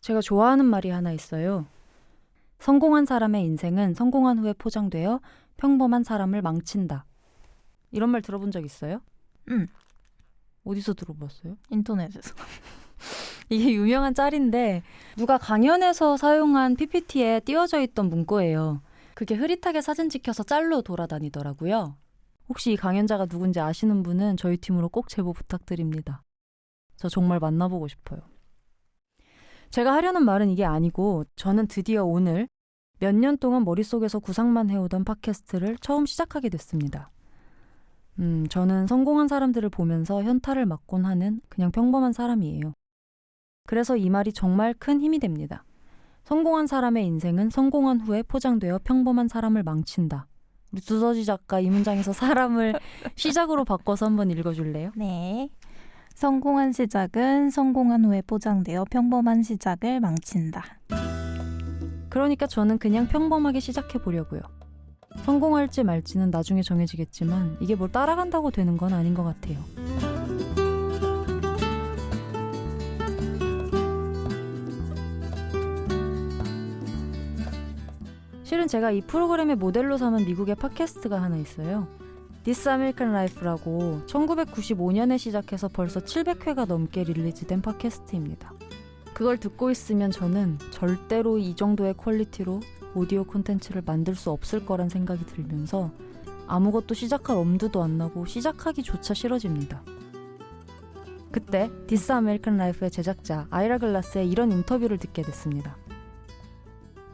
제가 좋아하는 말이 하나 있어요. 성공한 사람의 인생은 성공한 후에 포장되어 평범한 사람을 망친다. 이런 말 들어본 적 있어요? 응. 어디서 들어봤어요? 인터넷에서. 이게 유명한 짤인데 누가 강연에서 사용한 PPT에 띄워져 있던 문구예요. 그게 흐릿하게 사진 찍혀서 짤로 돌아다니더라고요. 혹시 이 강연자가 누군지 아시는 분은 저희 팀으로 꼭 제보 부탁드립니다. 저 정말 만나보고 싶어요. 제가 하려는 말은 이게 아니고 저는 드디어 오늘 몇 년 동안 머릿속에서 구상만 해오던 팟캐스트를 처음 시작하게 됐습니다. 저는 성공한 사람들을 보면서 현타를 맞곤 하는 그냥 평범한 사람이에요. 그래서 이 말이 정말 큰 힘이 됩니다. 성공한 사람의 인생은 성공한 후에 포장되어 평범한 사람을 망친다. 우리 두더지 작가 이 문장에서 사람을 시작으로 바꿔서 한번 읽어줄래요? 네. 성공한 시작은 성공한 후에 포장되어 평범한 시작을 망친다. 그러니까 저는 그냥 평범하게 시작해 보려고요. 성공할지 말지는 나중에 정해지겠지만 이게 뭘 따라간다고 되는 건 아닌 것 같아요. 실은 제가 이 프로그램의 모델로 삼은 미국의 팟캐스트가 하나 있어요. This American Life라고 1995년에 시작해서 벌써 700회가 넘게 릴리즈된 팟캐스트입니다. 그걸 듣고 있으면 저는 절대로 이 정도의 퀄리티로 오디오 콘텐츠를 만들 수 없을 거란 생각이 들면서 아무것도 시작할 엄두도 안 나고 시작하기조차 싫어집니다. 그때 This American Life의 제작자 아이라 글라스의 이런 인터뷰를 듣게 됐습니다.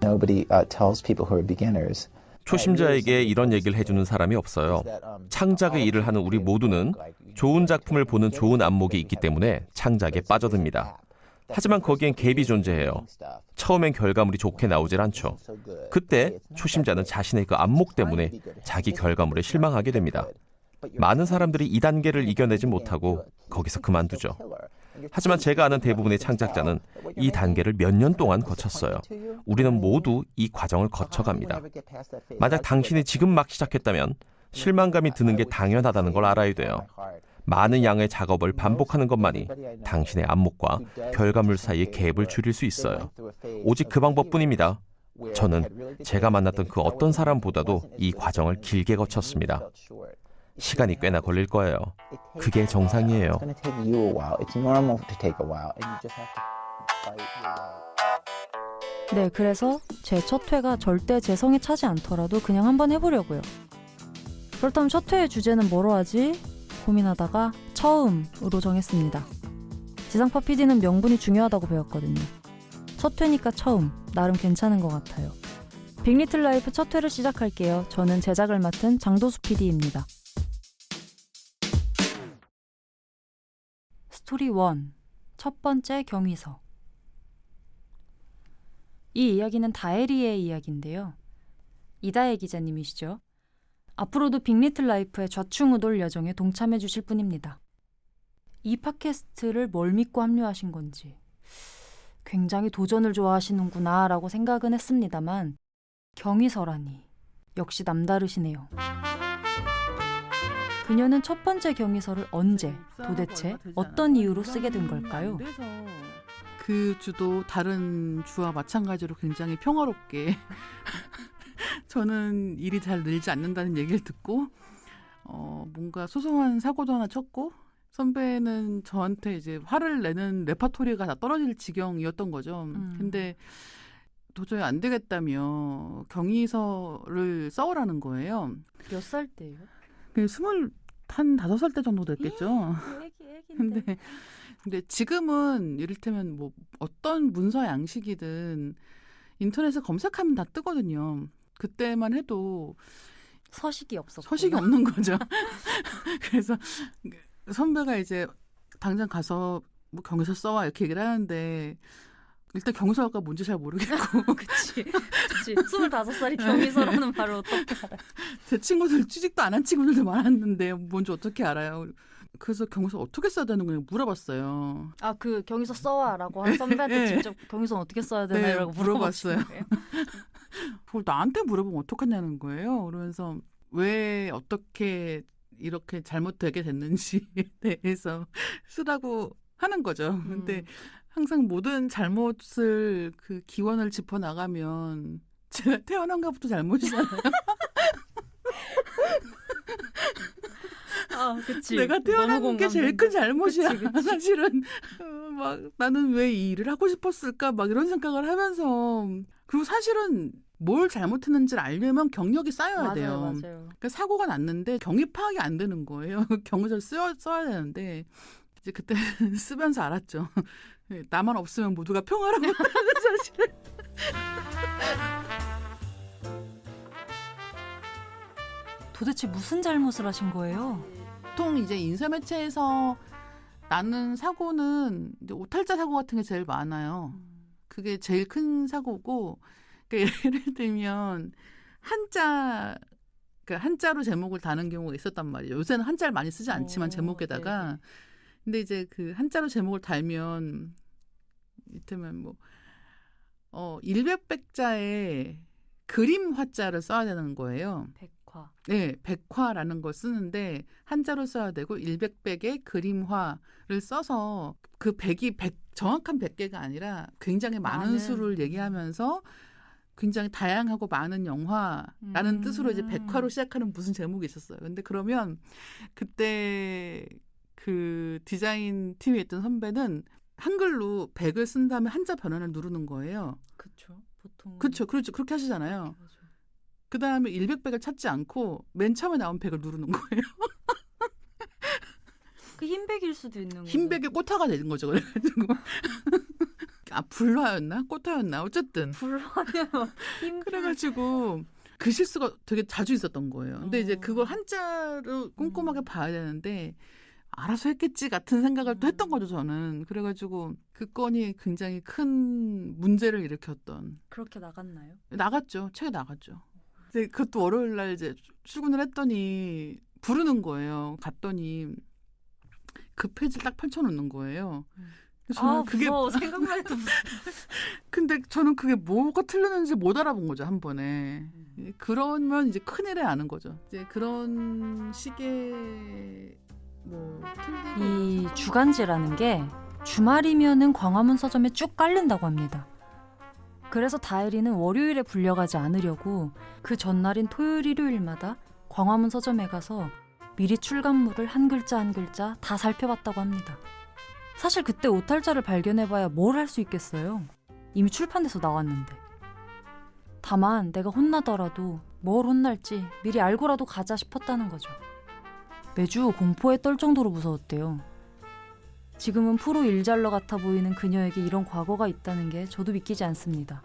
Nobody tells people who are beginners. 초심자에게 이런 얘기를 해주는 사람이 없어요. 창작의 일을 하는 우리 모두는 좋은 작품을 보는 좋은 안목이 있기 때문에 창작에 빠져듭니다. 하지만 거기엔 갭이 존재해요. 처음엔 결과물이 좋게 나오질 않죠. 그때 초심자는 자신의 그 안목 때문에 자기 결과물에 실망하게 됩니다. 많은 사람들이 이 단계를 이겨내지 못하고 거기서 그만두죠. 하지만 제가 아는 대부분의 창작자는 이 단계를 몇 년 동안 거쳤어요. 우리는 모두 이 과정을 거쳐갑니다. 만약 당신이 지금 막 시작했다면 실망감이 드는 게 당연하다는 걸 알아야 돼요. 많은 양의 작업을 반복하는 것만이 당신의 안목과 결과물 사이의 갭을 줄일 수 있어요. 오직 그 방법뿐입니다. 저는 제가 만났던 그 어떤 사람보다도 이 과정을 길게 거쳤습니다. 시간이 꽤나 걸릴 거예요. 그게 정상이에요. 네, 그래서 제 첫 회가 절대 제 성에 차지 않더라도 그냥 한번 해보려고요. 그렇다면 첫 회의 주제는 뭐로 하지? 고민하다가 처음으로 정했습니다. 지상파 PD는 명분이 중요하다고 배웠거든요. 첫 회니까 처음, 나름 괜찮은 것 같아요. 빅리틀 라이프 첫 회를 시작할게요. 저는 제작을 맡은 장도수 PD입니다. 스토리 1, 첫 번째 경위서. 이 이야기는 다혜리의 이야기인데요. 이다혜 기자님이시죠. 앞으로도 빅리틀 라이프의 좌충우돌 여정에 동참해 주실 분입니다. 이 팟캐스트를 뭘 믿고 합류하신 건지 굉장히 도전을 좋아하시는구나 라고 생각은 했습니다만 경위서라니 역시 남다르시네요. 그녀는 첫 번째 경위서를 언제, 도대체 어떤 이유로 쓰게 된 걸까요? 그 주도 다른 주와 마찬가지로 굉장히 평화롭게 저는 일이 잘 늘지 않는다는 얘기를 듣고 뭔가 소소한 사고도 하나 쳤고 선배는 저한테 이제 화를 내는 레파토리가 다 떨어질 지경이었던 거죠. 근데 도저히 안 되겠다며 경위서를 써오라는 거예요. 몇 살 때예요? 25살 때 정도 됐겠죠. 애기인데. 근데 지금은 이를테면 뭐 어떤 문서 양식이든 인터넷에 검색하면 다 뜨거든요. 그때만 해도 서식이 없었고 서식이 없는 거죠. 그래서 선배가 이제 당장 가서 뭐 경위서 써와 이렇게 얘기를 하는데 일단 경위서가 뭔지 잘 모르겠고 그치 25살이 경위서라는 말을 어떻게 알아요? 제 친구들 취직도 안 한 친구들도 많았는데 뭔지 어떻게 알아요? 그래서 경위서 어떻게 써야 되는 거냐고 물어봤어요. 아, 그 경위서 써와라고 한 선배한테 네. 직접 경위서는 어떻게 써야 되나라고 물어봤어요. 거예요? 그걸 나한테 물어보면 어떡하냐는 거예요. 그러면서 왜 어떻게 이렇게 잘못되게 됐는지에 대해서 쓰라고 하는 거죠. 근데 항상 모든 잘못을 그 기원을 짚어 나가면 제가 태어난 것부터 잘못이잖아요. 아, 그치. 내가 태어난 게 제일 큰 잘못이야. 그치, 그치. 사실은 막 나는 왜 이 일을 하고 싶었을까 막 이런 생각을 하면서 그리고 사실은 뭘 잘못했는지를 알려면 경력이 쌓여야 돼요. 맞아요. 그러니까 사고가 났는데 경위 파악이 안 되는 거예요. 경위를 써야 되는데 이제 그때 쓰면서 알았죠. 나만 없으면 모두가 평화라고 사실. 도대체 무슨 잘못을 하신 거예요? 보통 이제 인쇄매체에서 나는 사고는 이제 오탈자 사고 같은 게 제일 많아요. 그게 제일 큰 사고고, 그러니까 예를 들면 한자로 제목을 다는 경우가 있었단 말이에요. 요새는 한자를 많이 쓰지 않지만 제목에다가. 네네. 근데 이제 그 한자로 제목을 달면 이를테면 뭐 100백자에 그림 화자를 써야 되는 거예요. 백화. 네, 백화라는 걸 쓰는데 한자로 써야 되고 100백의 그림화를 써서 그 100이 정확한 100개가 아니라 굉장히 많은 수를 얘기하면서 굉장히 다양하고 많은 영화라는 뜻으로 이제 백화로 시작하는 무슨 제목이 있었어요. 근데 그러면 그때 그 디자인 팀에 있던 선배는 한글로 100을 쓴 다음에 한자 변환을 누르는 거예요. 그쵸. 보통. 그렇죠. 그렇게 하시잖아요. 그 다음에 100백을 찾지 않고 맨 처음에 나온 100을 누르는 거예요. 그 흰백일 수도 있는 거예요. 흰백에 꽃화가 되는 거죠. 그래가지고 불화였나 꽃화였나 어쨌든 불화면 흰. 그래가지고 그 실수가 되게 자주 있었던 거예요. 근데 이제 그걸 한자로 꼼꼼하게 봐야 되는데 알아서 했겠지 같은 생각을 또 했던 거죠, 저는. 그래가지고 그 건이 굉장히 큰 문제를 일으켰던. 그렇게 나갔나요? 나갔죠. 책에 나갔죠. 근데 그것도 월요일 날 이제 출근을 했더니 부르는 거예요. 갔더니 그 페이지를 딱 펼쳐놓는 거예요. 그래서 저는 그게 무서워. 생각만 해도 무서워. 근데 저는 그게 뭐가 틀렸는지 못 알아본 거죠, 한 번에. 그러면 이제 큰일에 아는 거죠. 이제 그런 식의 뭐 틀리고 이 주간지라는 게 주말이면은 광화문 서점에 쭉 깔린다고 합니다. 그래서 다혜리는 월요일에 불려가지 않으려고 그 전날인 토요일 일요일마다 광화문 서점에 가서 미리 출간물을 한 글자 한 글자 다 살펴봤다고 합니다. 사실 그때 오탈자를 발견해봐야 뭘 할 수 있겠어요. 이미 출판돼서 나왔는데. 다만 내가 혼나더라도 뭘 혼날지 미리 알고라도 가자 싶었다는 거죠. 매주 공포에 떨 정도로 무서웠대요. 지금은 프로 일잘러 같아 보이는 그녀에게 이런 과거가 있다는 게 저도 믿기지 않습니다.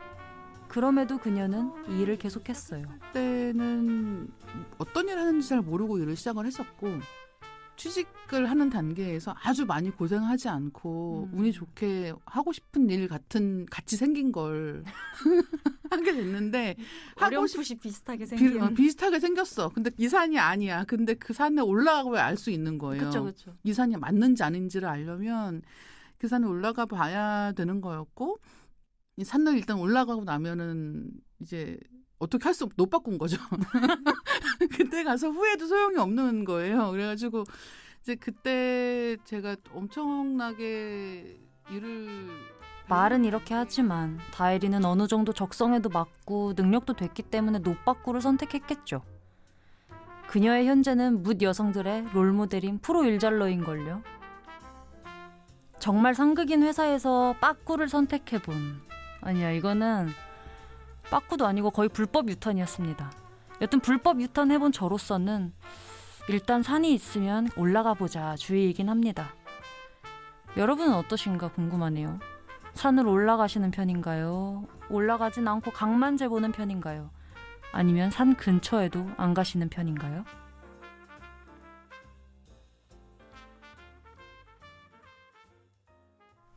그럼에도 그녀는 이 일을 계속했어요. 그때는 어떤 일을 하는지 잘 모르고 일을 시작을 했었고 취직을 하는 단계에서 아주 많이 고생하지 않고 운이 좋게 하고 싶은 일 같이 생긴 걸 하게 됐는데 어렴풋이 비슷하게 생긴. 비슷하게 생겼어. 근데 이 산이 아니야. 근데 그 산에 올라가봐야 알 수 있는 거예요. 그쵸. 이 산이 맞는지 아닌지를 알려면 그 산에 올라가 봐야 되는 거였고 이 산을 일단 올라가고 나면은 이제 어떻게 할 수 못 바꾼 거죠. 그때 가서 후회도 소용이 없는 거예요. 그래가지고 이제 그때 제가 엄청나게 일을 말은 이렇게 하지만 다혜리는 어느 정도 적성에도 맞고 능력도 됐기 때문에 노빠꾸를 선택했겠죠. 그녀의 현재는 묻 여성들의 롤모델인 프로 일잘러인걸요. 정말 상극인 회사에서 빠꾸를 선택해본. 아니야, 이거는 빠꾸도 아니고 거의 불법 유턴이었습니다. 여튼 불법 유턴해본 저로서는 일단 산이 있으면 올라가 보자 주의이긴 합니다. 여러분은 어떠신가 궁금하네요. 산을 올라가시는 편인가요? 올라가진 않고 강만 재보는 편인가요? 아니면 산 근처에도 안 가시는 편인가요?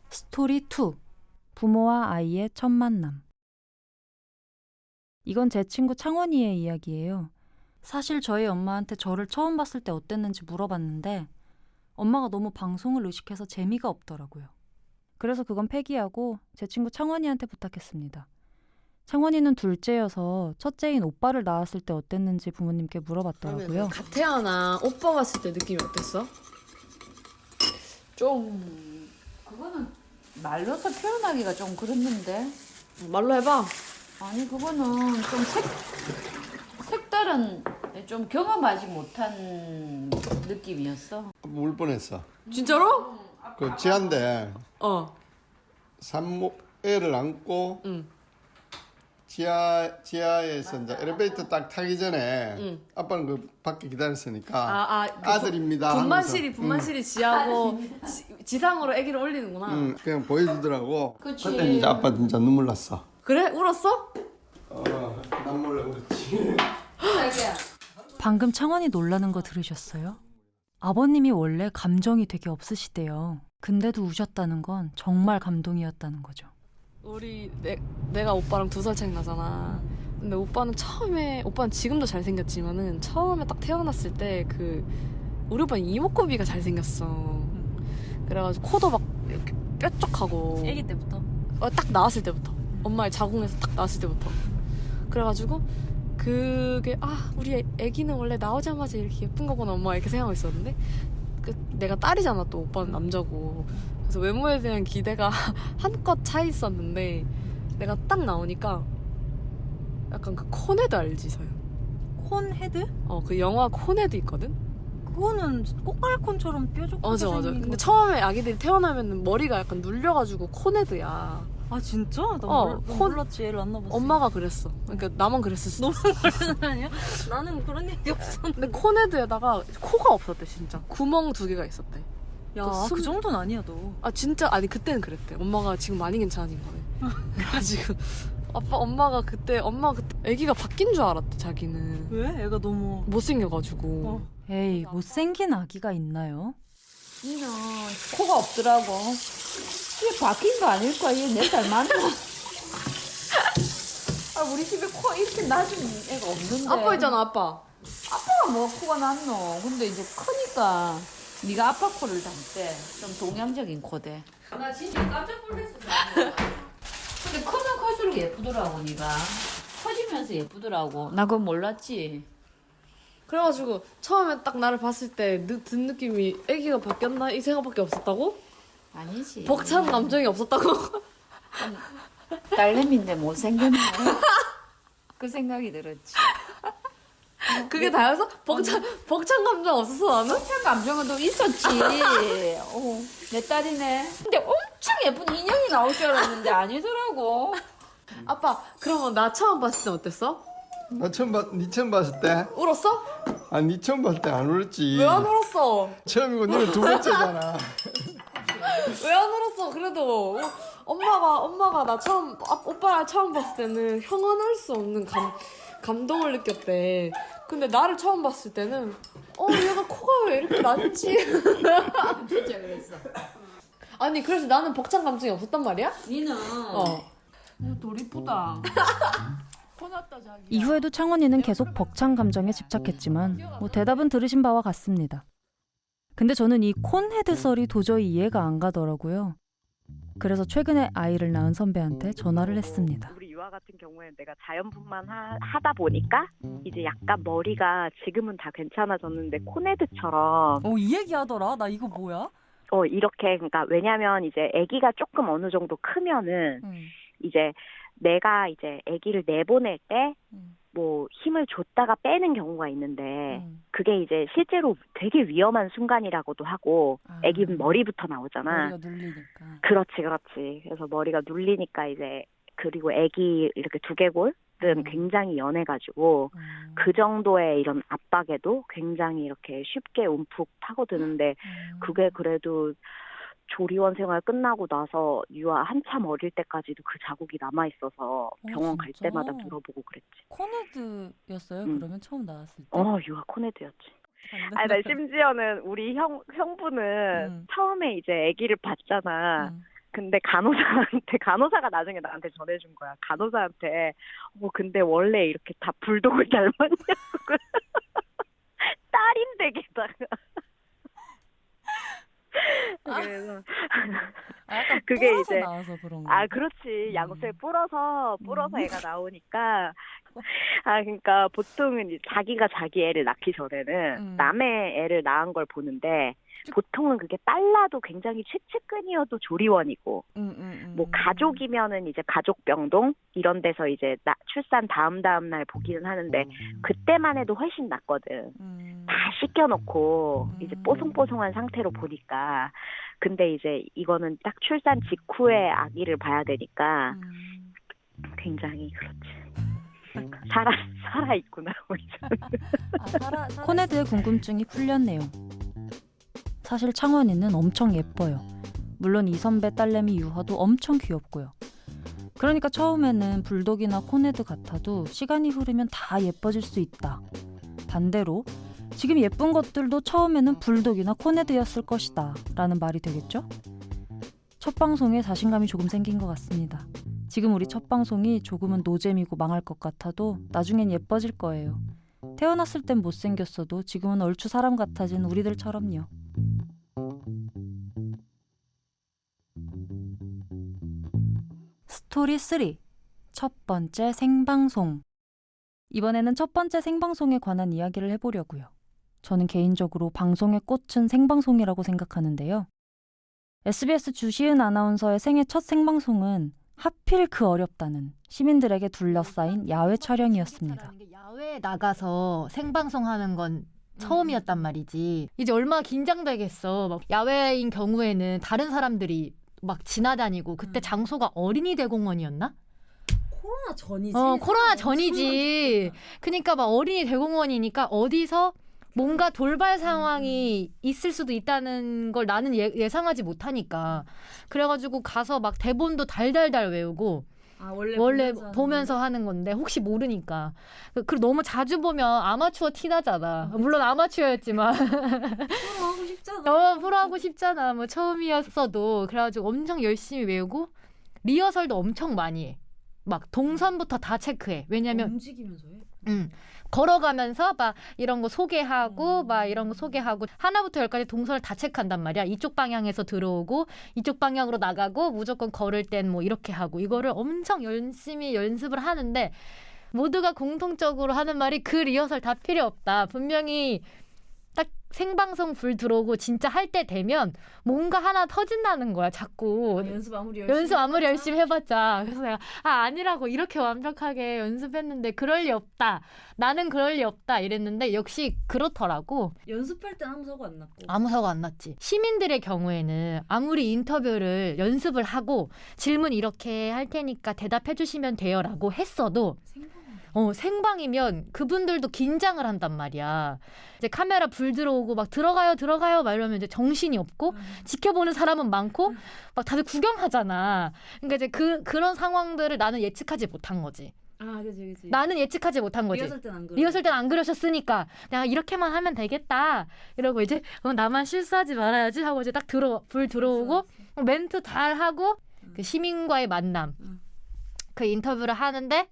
스토리 2. 부모와 아이의 첫 만남. 이건 제 친구 창원이의 이야기예요. 사실 저희 엄마한테 저를 처음 봤을 때 어땠는지 물어봤는데 엄마가 너무 방송을 의식해서 재미가 없더라고요. 그래서 그건 폐기하고 제 친구 창원이한테 부탁했습니다. 창원이는 둘째여서 첫째인 오빠를 낳았을 때 어땠는지 부모님께 물어봤더라고요. 그러면 가태아나 오빠 봤을 때 느낌이 어땠어? 그거는 말로서 표현하기가 좀 그랬는데. 말로 해봐. 아니 그거는 좀 색다른 좀 경험하지 못한 느낌이었어. 울 뻔했어. 진짜로? 그 지하인데 어. 애를 안고 응. 지하에서 이제 엘리베이터 딱 타기 전에 응. 아빠는 그 밖에 기다렸으니까 아들입니다 분만실이 하면서, 분만실이 지하고 지상으로 아기를 올리는구나. 그냥 보여주더라고. 그치. 그때 이제 아빠 진짜 눈물 났어. 그래? 울었어? 난 몰래 그렇지. 방금 창원이 놀라는 거 들으셨어요? 아버님이 원래 감정이 되게 없으시대요. 근데도 우셨다는 건 정말 감동이었다는 거죠. 내가 오빠랑 2살 차이 나잖아. 근데 오빠는 지금도 잘생겼지만은 처음에 딱 태어났을 때 우리 오빠는 이목구비가 잘생겼어. 그래가지고 코도 막 이렇게 뾰족하고. 아기 때부터? 딱 나왔을 때부터. 엄마의 자궁에서 딱 나왔을 때부터. 그래가지고 그게 우리 애기는 원래 나오자마자 이렇게 예쁜 거구나 엄마 이렇게 생각하고 있었는데 내가 딸이잖아 또 오빠는 남자고. 그래서 외모에 대한 기대가 한껏 차 있었는데 내가 딱 나오니까 약간 그 콘헤드 알지 서요? 콘헤드? 그 영화 콘헤드 있거든? 그거는 꽃갈콘처럼 뾰족하게 맞아. 생긴 근데 거. 처음에 아기들이 태어나면 머리가 약간 눌려가지고 콘헤드야. 아 진짜? 나 콘- 몰랐지. 애를 안 낳아봤어. 엄마가 그랬어. 그러니까 나만 그랬을 수도 있어. 아니야? 나는 그런 일이 없었는데. 근데 콘헤드에다가 코가 없었대 진짜. 구멍 2개가 있었대. 야, 그 그 정도는 아니야 너. 진짜 아니 그때는 그랬대. 엄마가 지금 많이 괜찮아진 거네. 그래가지고 엄마가 그때 아기가 바뀐 줄 알았대 자기는. 왜? 애가 너무 못생겨가지고. 에이, 못생긴 아기가 있나요? 니는 코가 없더라고. 이게 바뀐 거 아닐까? 이게 내 닮았나? 우리 집에 코 이렇게 낮은 애가 없는데. 아빠 있잖아 아빠. 아빠가 뭐 코가 났노? 근데 이제 크니까 네가 아빠 코를 닮대. 좀 동양적인 코대. 나 진짜 깜짝 놀랐어. 근데 크면 클수록 예쁘더라고 네가. 커지면서 예쁘더라고. 나 그건 몰랐지. 그래가지고 처음에 딱 나를 봤을 때 든 느낌이 아기가 바뀌었나 이 생각밖에 없었다고? 아니지. 벅찬 감정이 없었다고? 딸내미인데 못생겼네. 그 생각이 들었지. 그게 다여서 벅찬 감정 없었어 나는? 벅찬 감정은 또 있었지. 내 딸이네. 근데 엄청 예쁜 인형이 나올 줄 알았는데 아니더라고. 아빠 그러면 나 처음 봤을 때 어땠어? 니 처음 봤을 때? 울었어? 니 처음 봤을 때 안 울었지. 왜 안 울었어? 처음이고 너는 2번째잖아. 왜 안 울었어? 그래도 엄마가 나 오빠를 처음 봤을 때는 형언할 수 없는 감동을 느꼈대. 근데 나를 처음 봤을 때는 얘가 코가 왜 이렇게 낮지? 진짜 그랬어. 아니 그래서 나는 벅찬 감정이 없었단 말이야? 니는 돌 이쁘다. 코났다 자기. 이후에도 창원이는 계속 벅찬 감정에 집착했지만 대답은 들으신 바와 같습니다. 근데 저는 이 콘헤드 썰이 도저히 이해가 안 가더라고요. 그래서 최근에 아이를 낳은 선배한테 전화를 했습니다. 우리 유아 같은 경우에는 내가 자연분만 하다 보니까 이제 약간 머리가 지금은 다 괜찮아졌는데 콘헤드처럼 이 얘기 하더라. 나 이거 뭐야? 이렇게 그러니까 왜냐면 이제 아기가 조금 어느 정도 크면은 이제 내가 이제 아기를 내보낼 때 뭐 힘을 줬다가 빼는 경우가 있는데 그게 이제 실제로 되게 위험한 순간이라고도 하고 아기 머리부터 나오잖아. 머리가 눌리니까. 그렇지. 그래서 머리가 눌리니까 이제 그리고 아기 이렇게 두개골은 굉장히 연해가지고 그 정도의 이런 압박에도 굉장히 이렇게 쉽게 움푹 파고드는데 그게 그래도 조리원 생활 끝나고 나서 유아 한참 어릴 때까지도 그 자국이 남아있어서 병원 갈 진짜? 때마다 물어보고 그랬지. 콘헤드였어요? 그러면 처음 나왔을 때? 유아 콘헤드였지. 나 심지어는 우리 형부는 처음에 이제 아기를 봤잖아. 근데 간호사가 나중에 나한테 전해준 거야. 간호사한테 근데 원래 이렇게 다 불독을 닮았냐고. 딸인데 게다가. 그래서 약간 그게 불어서 이제 나와서 그런 거. 그렇지. 양수에 불어서 애가 나오니까 그러니까 보통은 이제 자기가 자기 애를 낳기 전에는 남의 애를 낳은 걸 보는데 보통은 그게 딸라도 굉장히 최측근이어도 조리원이고 뭐 가족이면은 이제 가족병동 이런 데서 이제 출산 다음 날 보기는 하는데 그때만 해도 훨씬 낫거든. 다 씻겨놓고 이제 뽀송뽀송한 상태로 보니까. 근데 이제 이거는 딱 출산 직후에 아기를 봐야 되니까 굉장히 그렇지. 살아 있구나. 코네드의 궁금증이 풀렸네요. 사실 창원이는 엄청 예뻐요. 물론 이 선배 딸내미 유화도 엄청 귀엽고요. 그러니까 처음에는 불독이나 코네드 같아도 시간이 흐르면 다 예뻐질 수 있다. 반대로 지금 예쁜 것들도 처음에는 불독이나 코네드였을 것이다 라는 말이 되겠죠? 첫 방송에 자신감이 조금 생긴 것 같습니다. 지금 우리 첫 방송이 조금은 노잼이고 망할 것 같아도 나중엔 예뻐질 거예요. 태어났을 땐 못생겼어도 지금은 얼추 사람 같아진 우리들처럼요. 스토리 3. 첫 번째 생방송. 이번에는 첫 번째 생방송에 관한 이야기를 해보려고요. 저는 개인적으로 방송의 꽃은 생방송이라고 생각하는데요. SBS 주시은 아나운서의 생애 첫 생방송은 하필 그 어렵다는 시민들에게 둘러싸인 야외 촬영이었습니다. 야외에 나가서 생방송하는 건 처음이었단 말이지. 이제 얼마나 긴장되겠어. 막 야외인 경우에는 다른 사람들이 막 지나다니고 그때 장소가 어린이 대공원이었나? 코로나 전이지. 코로나 전이지. 그러니까 막 어린이 대공원이니까 어디서 뭔가 돌발 상황이 있을 수도 있다는 걸 나는 예상하지 못하니까. 그래가지고 가서 막 대본도 달달달 외우고 원래 보면서 하는 건데 혹시 모르니까. 그리고 너무 자주 보면 아마추어 티 나잖아. 물론 아마추어였지만 프로하고 싶잖아. 프로하고 싶잖아. 뭐 처음이었어도. 그래가지고 엄청 열심히 외우고 리허설도 엄청 많이 해. 막 동선부터 다 체크해. 왜냐면 움직이면서 해? 걸어가면서 막 이런 거 소개하고 막 이런 거 소개하고 하나부터 열까지 동선을 다 체크한단 말이야. 이쪽 방향에서 들어오고 이쪽 방향으로 나가고 무조건 걸을 땐 뭐 이렇게 하고 이거를 엄청 열심히 연습을 하는데 모두가 공통적으로 하는 말이 그 리허설 다 필요 없다. 분명히 딱 생방송 불 들어오고 진짜 할 때 되면 뭔가 하나 터진다는 거야. 자꾸 연습 아무리 열심히 해봤자. 그래서 내가 아니라고 이렇게 완벽하게 연습했는데 그럴 리 없다. 나는 그럴 리 없다 이랬는데 역시 그렇더라고. 연습할 땐 아무 사고 안 났고. 아무 사고 안 났지. 시민들의 경우에는 아무리 인터뷰를 연습을 하고 질문 이렇게 할 테니까 대답해 주시면 돼요라고 했어도 생방이면 그분들도 긴장을 한단 말이야. 이제 카메라 불 들어오고 막 들어가요 막 이러면 이제 정신이 없고 지켜보는 사람은 많고 막 다들 구경하잖아. 그러니까 이제 그런 상황들을 나는 예측하지 못한 거지. 그치. 나는 예측하지 못한 거지. 리허설 땐 안 그러셨으니까 내가 이렇게만 하면 되겠다. 이러고 이제 나만 실수하지 말아야지 하고 이제 딱 불 들어오고 멘트 잘 하고 그 시민과의 만남. 그 인터뷰를 하는데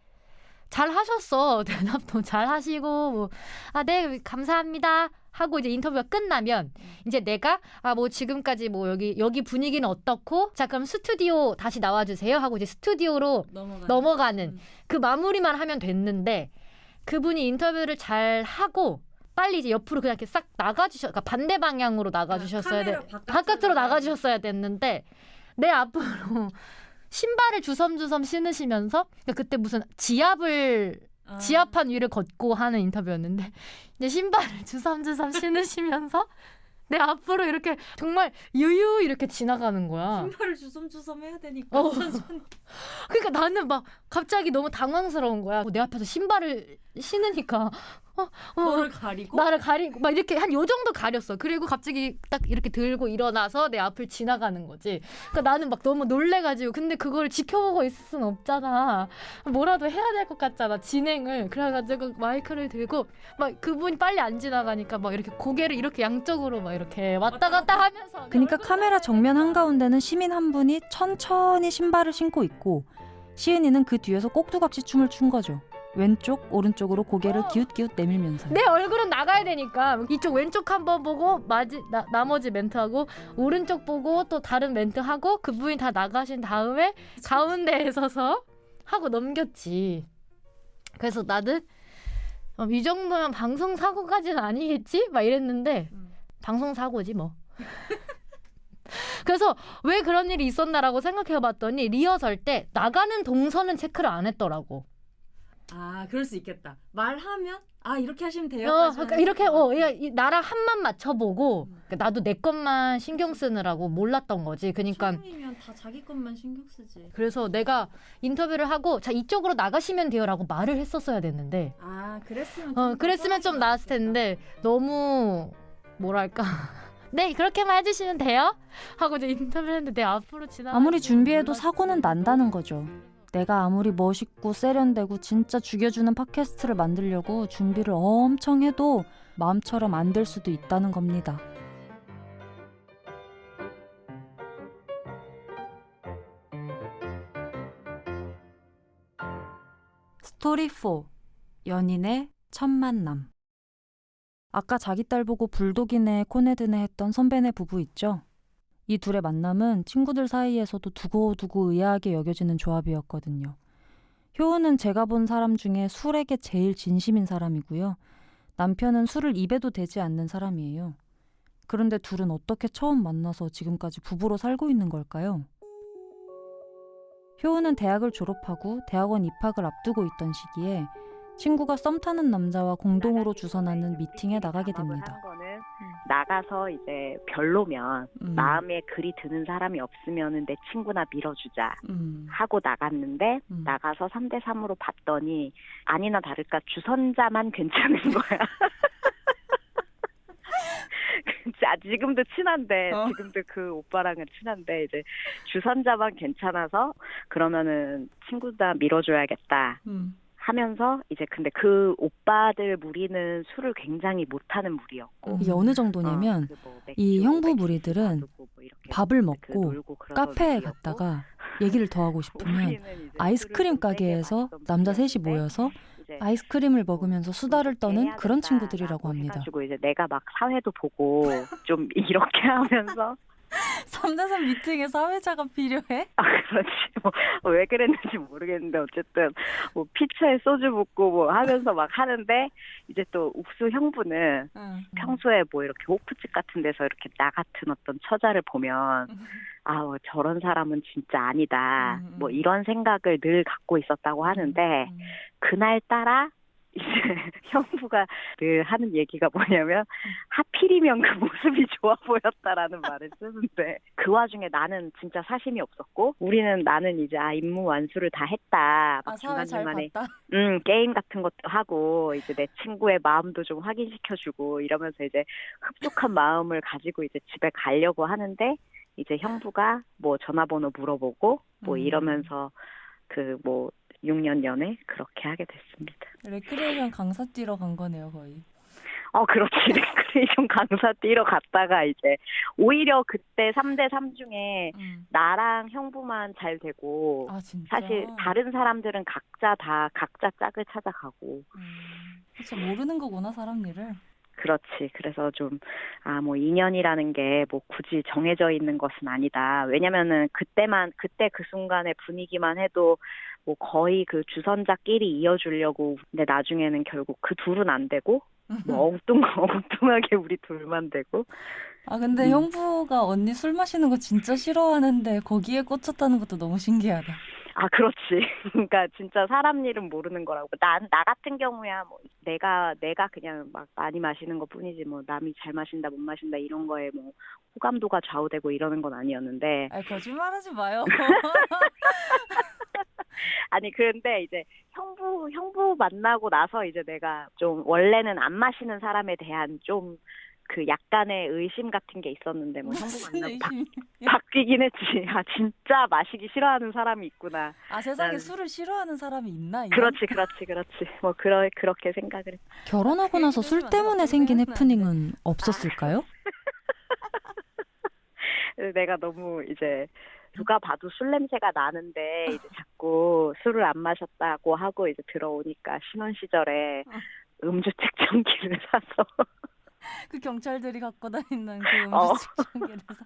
잘 하셨어. 대답도 잘 하시고 뭐 네 감사합니다 하고 이제 인터뷰가 끝나면 이제 내가 뭐 지금까지 뭐 여기 분위기는 어떻고 자 그럼 스튜디오 다시 나와주세요 하고 이제 스튜디오로 넘어가는 그 마무리만 하면 됐는데 그분이 인터뷰를 잘 하고 빨리 이제 옆으로 그냥 이렇게 싹 나가주셔. 그러니까 반대 방향으로 나가주셨어야 돼. 바깥으로 나가주셨어야 됐는데 내 앞으로 신발을 주섬주섬 신으시면서 그러니까 그때 무슨 지압판 위를 걷고 하는 인터뷰였는데 이제 신발을 주섬주섬 신으시면서 내 앞으로 이렇게 정말 유유 이렇게 지나가는 거야. 신발을 주섬주섬 해야 되니까. 그러니까 나는 막 갑자기 너무 당황스러운 거야. 내 앞에서 신발을 신으니까 나를 가리고 막 이렇게 한 요 정도 가렸어. 그리고 갑자기 딱 이렇게 들고 일어나서 내 앞을 지나가는 거지. 그러니까 나는 막 너무 놀래가지고 근데 그걸 지켜보고 있을 수는 없잖아. 뭐라도 해야 될 것 같잖아 진행을. 그래가지고 마이크를 들고 막 그분이 빨리 안 지나가니까 막 이렇게 고개를 이렇게 양쪽으로 막 이렇게 왔다 갔다 하면서. 그러니까 카메라 정면 한가운데는 시민 한 분이 천천히 신발을 신고 있고 시은이는 그 뒤에서 꼭두각시 춤을 춘 거죠. 왼쪽 오른쪽으로 고개를 기웃기웃 내밀면서. 내 얼굴은 나가야 되니까 이쪽 왼쪽 한번 보고 나머지 멘트하고 오른쪽 보고 또 다른 멘트하고 그분이 다 나가신 다음에 가운데에 서서 하고 넘겼지. 그래서 나는 이 정도면 방송 사고까지는 아니겠지? 막 이랬는데 방송 사고지 뭐. 그래서 왜 그런 일이 있었나라고 생각해봤더니 리허설 때 나가는 동선은 체크를 안 했더라고. 아, 그럴 수 있겠다. 말하면 이렇게 하시면 돼요. 그러니까 이렇게 나랑 한만 맞춰보고 그러니까 나도 내 것만 신경 쓰느라고 몰랐던 거지. 그러니까 처음이면 다 자기 것만 신경 쓰지. 그래서 내가 인터뷰를 하고 자 이쪽으로 나가시면 돼요라고 말을 했었어야 됐는데. 그랬으면 좀 나았을 텐데 너무 뭐랄까. 네 그렇게만 해주시면 돼요? 하고 이제 인터뷰를 했는데 내 앞으로 지나. 아무리 준비해도 사고는 난다는 거죠. 내가 아무리 멋있고 세련되고 진짜 죽여주는 팟캐스트를 만들려고 준비를 엄청 해도 마음처럼 안 될 수도 있다는 겁니다. 스토리 4. 연인의 첫 만남. 아까 자기 딸 보고 불독이네 코네드네 했던 선배네 부부 있죠? 이 둘의 만남은 친구들 사이에서도 두고두고 의아하게 여겨지는 조합이었거든요. 효은은 제가 본 사람 중에 술에게 제일 진심인 사람이고요. 남편은 술을 입에도 대지 않는 사람이에요. 그런데 둘은 어떻게 처음 만나서 지금까지 부부로 살고 있는 걸까요? 효은은 대학을 졸업하고 대학원 입학을 앞두고 있던 시기에 친구가 썸 타는 남자와 공동으로 주선하는 미팅에 나가게 됩니다. 나가서 이제 별로면 마음에 그리 드는 사람이 없으면은 내 친구나 밀어주자 하고 나갔는데 나가서 3대3으로 봤더니 아니나 다를까 주선자만 괜찮은 거야. 지금도 친한데 지금도 그 오빠랑은 친한데 이제 주선자만 괜찮아서 그러면은 친구다 밀어줘야겠다. 하면서 이제 근데 그 오빠들 무리는 술을 굉장히 못하는 무리였고 이게 어느 정도냐면 이 형부 무리들은 밥을 먹고 카페에 갔다가 얘기를 더 하고 싶으면 아이스크림 가게에서 남자 셋이 모여서 아이스크림을 먹으면서 수다를 떠는 그런 친구들이라고 합니다. 해가지고 이제 내가 막 사회도 보고 좀 이렇게 하면서 3대3 미팅에 사회자가 필요해? 그렇지. 왜 그랬는지 모르겠는데 어쨌든 뭐 피처에 소주 붓고 뭐 하면서 막 하는데 이제 또 옥수 형부는 평소에 뭐 이렇게 호프집 같은 데서 이렇게 나 같은 어떤 처자를 보면 저런 사람은 진짜 아니다. 뭐 이런 생각을 늘 갖고 있었다고 하는데 그날따라 이제 형부가 늘 하는 얘기가 뭐냐면 하필이면 그 모습이 좋아 보였다라는 말을 쓰는데 그 와중에 나는 진짜 사심이 없었고 나는 이제 임무 완수를 다 했다. 막 중간중간에 게임 같은 것도 하고 이제 내 친구의 마음도 좀 확인시켜주고 이러면서 이제 흡족한 마음을 가지고 이제 집에 가려고 하는데 이제 형부가 뭐 전화번호 물어보고 뭐 이러면서 그 뭐 6년 연애 그렇게 하게 됐습니다. 레크레이션 강사 뛰러 간 거네요, 거의. 그렇지. 레크레이션 강사 뛰러 갔다가 이제 오히려 그때 3대3 중에 나랑 형부만 잘 되고 사실 다른 사람들은 각자 짝을 찾아가고. 진짜 모르는 거구나, 사람 일을. 그렇지. 그래서 좀, 뭐, 인연이라는 게 뭐 굳이 정해져 있는 것은 아니다. 왜냐면은 그때 그 순간의 분위기만 해도 뭐 거의 그 주선자끼리 이어주려고. 근데 나중에는 결국 그 둘은 안 되고, 뭐 엉뚱하게 우리 둘만 되고. 근데 형부가 언니 술 마시는 거 진짜 싫어하는데 거기에 꽂혔다는 것도 너무 신기하다. 그렇지. 그러니까 진짜 사람 일은 모르는 거라고. 나 같은 경우야 뭐 내가 그냥 막 많이 마시는 것 뿐이지 뭐 남이 잘 마신다 못 마신다 이런 거에 뭐 호감도가 좌우되고 이러는 건 아니었는데. 거짓말하지 마요. 그런데 이제 형부 만나고 나서 이제 내가 좀 원래는 안 마시는 사람에 대한 좀 그 약간의 의심 같은 게 있었는데 뭐 형부 만나고 바뀌긴 했지. 진짜 마시기 싫어하는 사람이 있구나. 세상에 술을 싫어하는 사람이 있나? 그렇지. 뭐 그렇게 생각을 했지. 결혼하고 나서 술 때문에 생긴 해프닝은 없었을까요? 내가 너무 이제 누가 봐도 술 냄새가 나는데 이제 자꾸 술을 안 마셨다고 하고 이제 들어오니까 신혼 시절에 음주 측정기를 사서 그 경찰들이 갖고 다니는 그 음주 측정기를 사서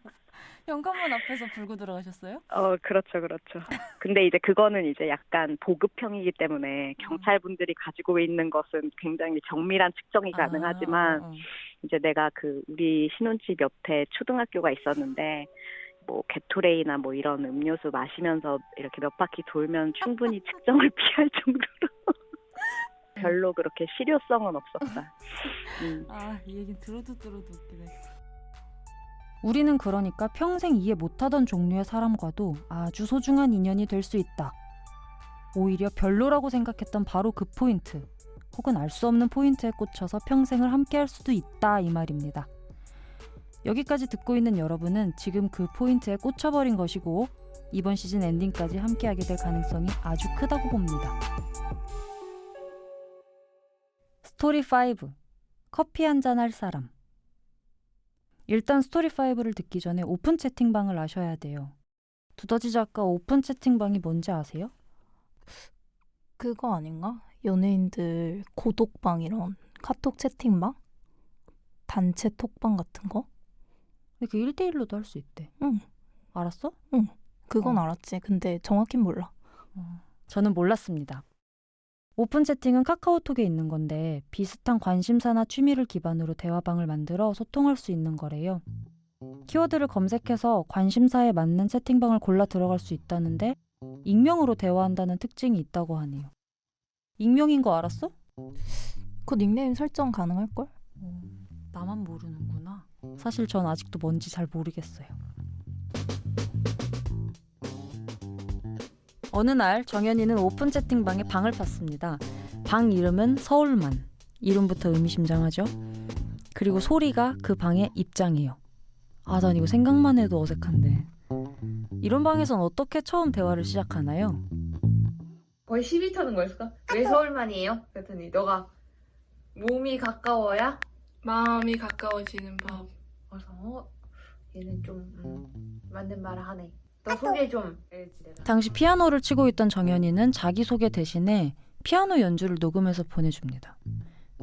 현관문 앞에서 불고 들어가셨어요? 그렇죠, 그렇죠. 근데 이제 그거는 이제 약간 보급형이기 때문에 경찰분들이 가지고 있는 것은 굉장히 정밀한 측정이 가능하지만 이제 내가 우리 신혼집 옆에 초등학교가 있었는데 뭐 게토레이나 뭐 이런 음료수 마시면서 이렇게 몇 바퀴 돌면 충분히 측정을 피할 정도로 별로 그렇게 실효성은 없었다. 이 얘기는 들어도 웃기네. 우리는 그러니까 평생 이해 못하던 종류의 사람과도 아주 소중한 인연이 될 수 있다. 오히려 별로라고 생각했던 바로 그 포인트, 혹은 알 수 없는 포인트에 꽂혀서 평생을 함께할 수도 있다 이 말입니다. 여기까지 듣고 있는 여러분은 지금 그 포인트에 꽂혀버린 것이고 이번 시즌 엔딩까지 함께하게 될 가능성이 아주 크다고 봅니다. 스토리 5. 커피 한잔 할 사람. 일단 스토리 5를 듣기 전에 오픈 채팅방을 아셔야 돼요. 두더지 작가 오픈 채팅방이 뭔지 아세요? 그거 아닌가? 연예인들 고독방 이런 카톡 채팅방? 단체 톡방 같은 거? 근데 그 1대1로도 할 수 있대. 응. 알았어? 응. 그건 알았지. 근데 정확히는 몰라. 저는 몰랐습니다. 오픈 채팅은 카카오톡에 있는 건데 비슷한 관심사나 취미를 기반으로 대화방을 만들어 소통할 수 있는 거래요. 키워드를 검색해서 관심사에 맞는 채팅방을 골라 들어갈 수 있다는데 익명으로 대화한다는 특징이 있다고 하네요. 익명인 거 알았어? 그 닉네임 설정 가능할걸? 나만 모르는구나. 사실 전 아직도 뭔지 잘 모르겠어요. 어느 날 정연이는 오픈 채팅방에 방을 팠습니다. 방 이름은 서울만. 이름부터 의미심장하죠? 그리고 소리가 그 방의 입장이에요. 난 이거 생각만 해도 어색한데. 이런 방에선 어떻게 처음 대화를 시작하나요? 거의 시비 터는 거였을까? 왜 서울만이에요? 그랬더니 너가 몸이 가까워야 마음이 가까워지는 법. 그래서 얘는 좀 맞는 말을 하네. 너 소개 좀. 이랬지 내가. 당시 피아노를 치고 있던 정연이는 자기소개 대신에 피아노 연주를 녹음해서 보내줍니다.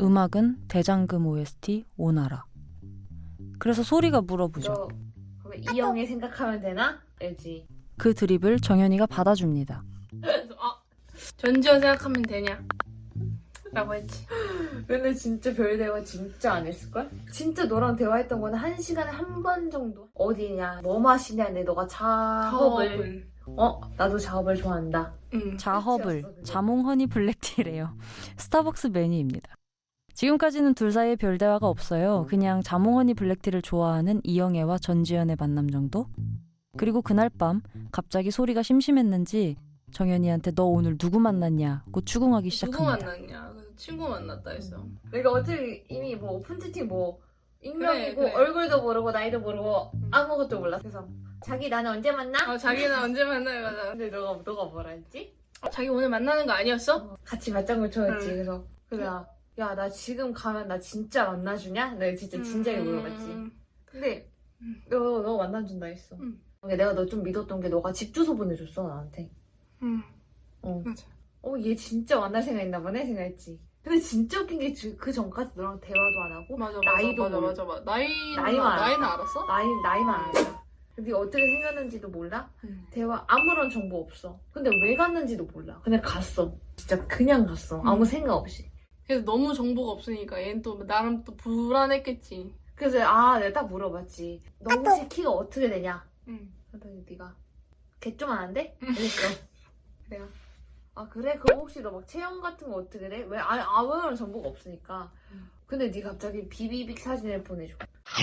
음악은 대장금 OST 오나라. 그래서 소리가 물어보죠. 너 그럼 이영애 생각하면 되나? 이랬지. 그 드립을 정연이가 받아줍니다. 그래서 전지현 생각하면 되냐? 라고 했지. 근데 진짜 별 대화 진짜 안 했을걸? 진짜 너랑 대화했던 거는 1시간에 한 번 정도? 어디냐? 뭐 마시냐? 근데 너가 자허블. 나도 자허블 좋아한다. 자허블, 자몽허니 블랙티래요. 스타벅스 메뉴입니다. 지금까지는 둘 사이에 별 대화가 없어요. 그냥 자몽허니 블랙티를 좋아하는 이영애와 전지현의 만남 정도? 그리고 그날 밤 갑자기 소리가 심심했는지 정연이한테 너 오늘 누구 만났냐고 추궁하기 시작합니다. 누구 만났냐? 친구 만났다 했어. 내가 어차피 이미 뭐 오픈 채팅 뭐 익명이고 그래. 얼굴도 모르고 나이도 모르고 아무것도 몰라. 그래서 자기 나는 언제 만나? 자기는 언제 만나요? 맞아. 근데 너가 뭐라 했지? 자기 오늘 만나는 거 아니었어? 같이 맞장구 쳐였지. 응. 그래서 야 나 지금 가면 나 진짜 만나주냐? 내가 진짜 진작에 물어봤지. 근데 너 만나준다 했어. 근데 내가 너 좀 믿었던 게 너가 집 주소 보내줬어 나한테. 맞아. 얘 진짜 만날 생각했나 보네 생각했지. 근데 진짜 웃긴 게 그 전까지 너랑 대화도 안 하고 나이도 맞아. 나이는 알았어? 나이만 알아. 근데 어떻게 생겼는지도 몰라. 대화 아무런 정보 없어. 근데 왜 갔는지도 몰라. 그냥 갔어. 진짜 그냥 갔어. 아무 생각 없이. 그래서 너무 정보가 없으니까 얘는 또 나름 또 불안했겠지. 그래서 내가 딱 물어봤지. 너 혹시 키가 어떻게 되냐? 그랬더니 네가 개 좀 안 돼? 이랬어. 내가 그래? 그럼 혹시 너 막 체형 같은 거 어떻게 돼? 왜? 아무런 정보가 없으니까. 근데 네 갑자기 비비빅 사진을 보내줘.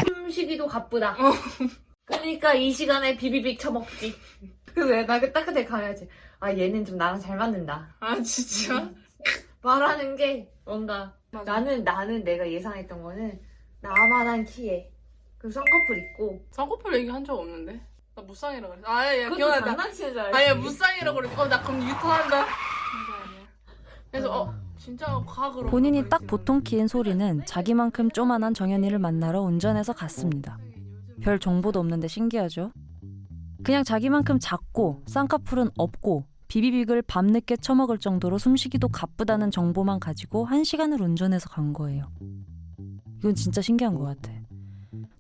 숨쉬기도 가쁘다. 그러니까 이 시간에 비비빅 쳐먹지. 그래서 나 딱 그때 가야지. 얘는 좀 나랑 잘 맞는다. 진짜? 말하는 게 뭔가 맞아. 나는 내가 예상했던 거는 나만한 키에 그리고 쌍꺼풀 있고. 쌍꺼풀 얘기한 적 없는데? 나 무쌍이라고 그랬어. 그것도 기억난다. 장난치는 줄 알았지. 무쌍이라고 그랬어. 나 그럼 유턴한다. 그래서 진짜 과학으로 본인이 딱 보통 키인 소리는 자기만큼 쪼만한 정연이를 만나러 운전해서 갔습니다. 별 정보도 없는데 신기하죠? 그냥 자기만큼 작고 쌍꺼풀은 없고 비비빅을 밤늦게 처먹을 정도로 숨쉬기도 가쁘다는 정보만 가지고 1시간을 운전해서 간 거예요. 이건 진짜 신기한 것 같아.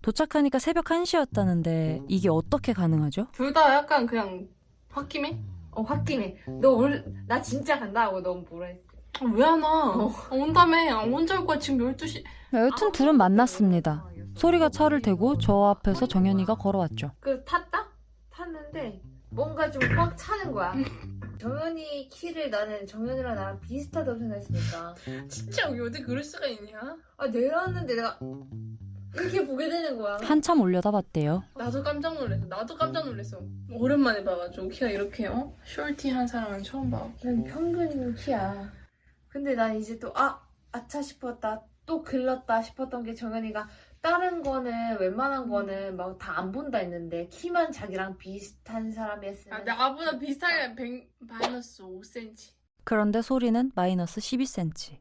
도착하니까 새벽 1시였다는데 이게 어떻게 가능하죠? 둘 다 약간 그냥 홧김에? 홧김에. 너 오늘 나 진짜 간다 하고 너 뭐라 했어? 왜 안 와? 온다며. 혼자 올 거야. 지금 12시. 여튼 둘은 만났습니다. 소리가 차를 대고 저 앞에서 정연이가 걸어왔죠. 탔는데 뭔가 좀 꽉 차는 거야. 정연이 키를 나는 정연이랑 나랑 비슷하다고 생각했으니까. 진짜 여기 어디 그럴 수가 있냐? 내려왔는데 내가 이렇게 보게 되는 거야. 한참 올려다봤대요. 나도 깜짝 놀랐어. 오랜만에 봐가지고 키가 이렇게 숄티한 사람은 처음 봐. 난 평균인 키야. 근데 난 이제 또 아차 싶었다. 또 글렀다 싶었던 게 정연이가 다른 거는 웬만한 거는 막 다 안 본다 했는데 키만 자기랑 비슷한 사람이 했으면 나보다 비슷하게 마이너스 5cm. 그런데 소리는 마이너스 12cm.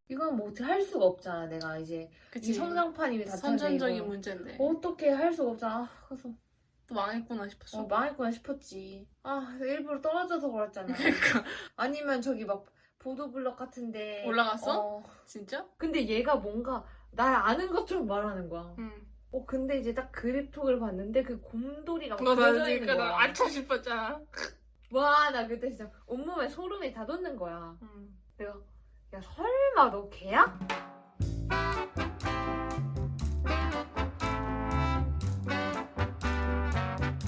이건 뭐 어떻게 할 수가 없잖아. 내가 이제 이 성장판이 다 선천적인 이거 문제인데. 어떻게 할 수가 없잖아. 그래서 또 망했구나 싶었어. 망했구나 싶었지. 일부러 떨어져서 그랬잖아. 그러니까. 아니면 저기 막 보도블럭 같은데 올라갔어? 진짜? 근데 얘가 뭔가 날 아는 것처럼 말하는 거야. 근데 이제 딱 그립톡을 봤는데 그 곰돌이가 막 그려져 있는 거야. 나 아차 싶었잖아. 와, 나 그때 진짜 온몸에 소름이 다 돋는 거야. 내가 야 설마 너 걔야?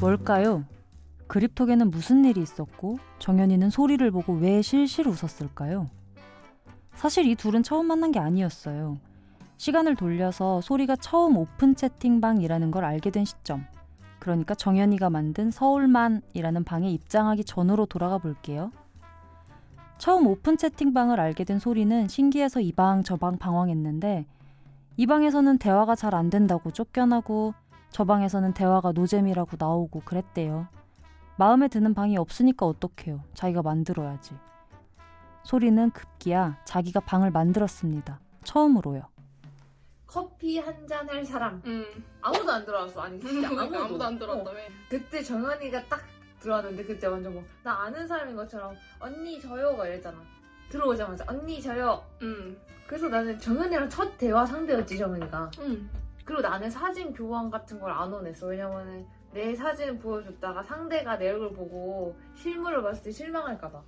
뭘까요? 그립톡에는 무슨 일이 있었고 정연이는 소리를 보고 왜 실실 웃었을까요? 사실 이 둘은 처음 만난 게 아니었어요. 시간을 돌려서 소리가 처음 오픈 채팅방이라는 걸 알게 된 시점. 그러니까 정연이가 만든 서울만이라는 방에 입장하기 전으로 돌아가 볼게요. 처음 오픈 채팅방을 알게 된 소리는 신기해서 이 방 저 방 방황했는데 이 방에서는 대화가 잘 안 된다고 쫓겨나고 저 방에서는 대화가 노잼이라고 나오고 그랬대요. 마음에 드는 방이 없으니까 어떡해요. 자기가 만들어야지. 소리는 급기야 자기가 방을 만들었습니다. 처음으로요. 커피 한 잔 할 사람. 아무도 안 들어왔어. 아니 진짜 아무도 안 들어왔다. 왜? 그때 정연이가 딱 들어왔는데 그때 완전 뭐 나 아는 사람인 것처럼 언니 저요 막 이랬잖아. 들어오자마자 언니 저요. 그래서 나는 정연이랑 첫 대화 상대였지 정연이가. 그리고 나는 사진 교환 같은 걸 안 원했어. 왜냐면은 내 사진 보여줬다가 상대가 내 얼굴 보고 실물을 봤을 때 실망할까봐.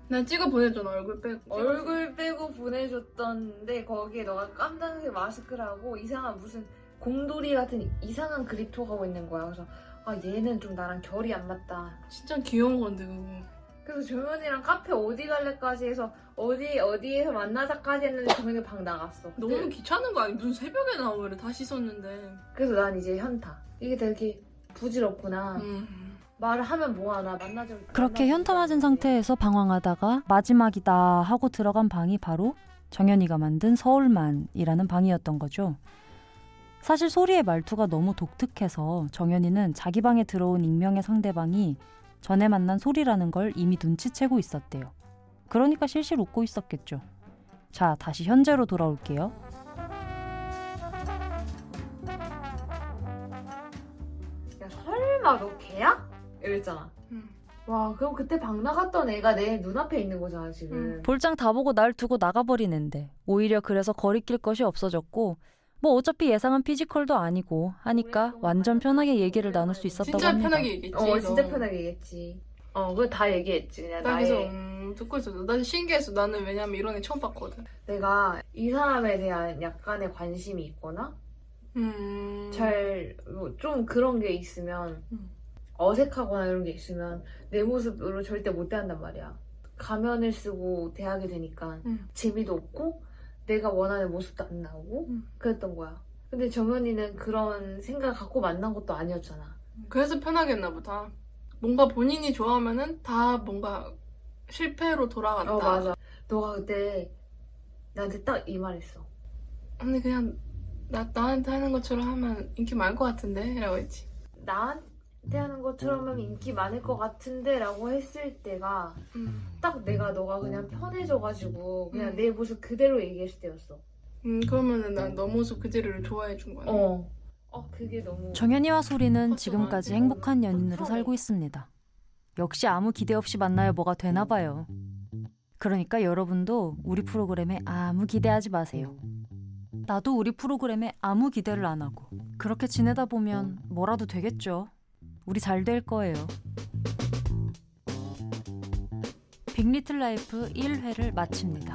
난 찍어 보내줘. 얼굴 빼고. 얼굴 빼고 보내줬던데 거기에 너가 깜짝색 마스크를 하고 이상한 무슨 곰돌이 같은 이상한 그립톡 하고 있는 거야. 그래서 얘는 좀 나랑 결이 안 맞다. 진짜 귀여운 건데 그거. 그래서 정연이랑 카페 어디 갈래까지 해서 어디에서 만나자까지 했는데 정연이 방 나갔어. 너무 귀찮은 거 아니야? 무슨 새벽에 나오래. 다 씻었는데. 그래서 난 이제 현타. 이게 되게 부질없구나. 말을 하면 뭐하나 그렇게 현타 맞은 상태에서 방황하다가 마지막이다 하고 들어간 방이 바로 정연이가 만든 서울만이라는 방이었던 거죠. 사실 소리의 말투가 너무 독특해서 정연이는 자기 방에 들어온 익명의 상대방이 전에 만난 소리라는 걸 이미 눈치채고 있었대요. 그러니까 실실 웃고 있었겠죠. 자, 다시 현재로 돌아올게요. 야 설마 너 걔야? 이랬잖아. 와 그럼 그때 방 나갔던 애가 내 눈앞에 있는 거잖아 지금. 볼장 다 보고 날 두고 나가버리는데 오히려 그래서 거리낄 것이 없어졌고 뭐 어차피 예상한 피지컬도 아니고 하니까 완전 편하게 얘기를 나눌 수 있었다고 진짜 합니다. 편하게 얘기했지. 진짜 편하게 얘기했지. 그거 다 얘기했지. 그냥 나 나의 그래서 듣고 있었어. 나 신기했어. 나는 왜냐면 이런 애 처음 봤거든. 내가 이 사람에 대한 약간의 관심이 있거나 잘 좀 그런 게 있으면 어색하거나 이런 게 있으면 내 모습으로 절대 못 대한단 말이야. 가면을 쓰고 대하게 되니까 재미도 없고 내가 원하는 모습도 안 나오고 그랬던 거야. 근데 정연이는 그런 생각 갖고 만난 것도 아니었잖아. 그래서 편하게 했나 보다. 뭔가 본인이 좋아하면은 다 뭔가 실패로 돌아간다. 맞아. 너가 그때 나한테 딱 이 말 했어. 언니 그냥 나한테 하는 것처럼 하면 인기 많을 것 같은데? 라고 했지. 나한테 하는 것처럼 하면 인기 많을 것 같은데 라고 했을 때가 딱 너가 그냥 편해져가지고 그냥 내 모습 그대로 얘기했을 때였어. 그러면은 난 너 모습 그대로를 좋아해 준 거네. 그게 너무. 정연이와 소리는 지금까지 행복한 연인으로 살고 있습니다. 역시 아무 기대 없이 만나야 뭐가 되나 봐요. 그러니까 여러분도 우리 프로그램에 아무 기대하지 마세요. 나도 우리 프로그램에 아무 기대를 안 하고 그렇게 지내다 보면 뭐라도 되겠죠. 우리 잘 될 거예요. 빅리틀 라이프 1회를 마칩니다.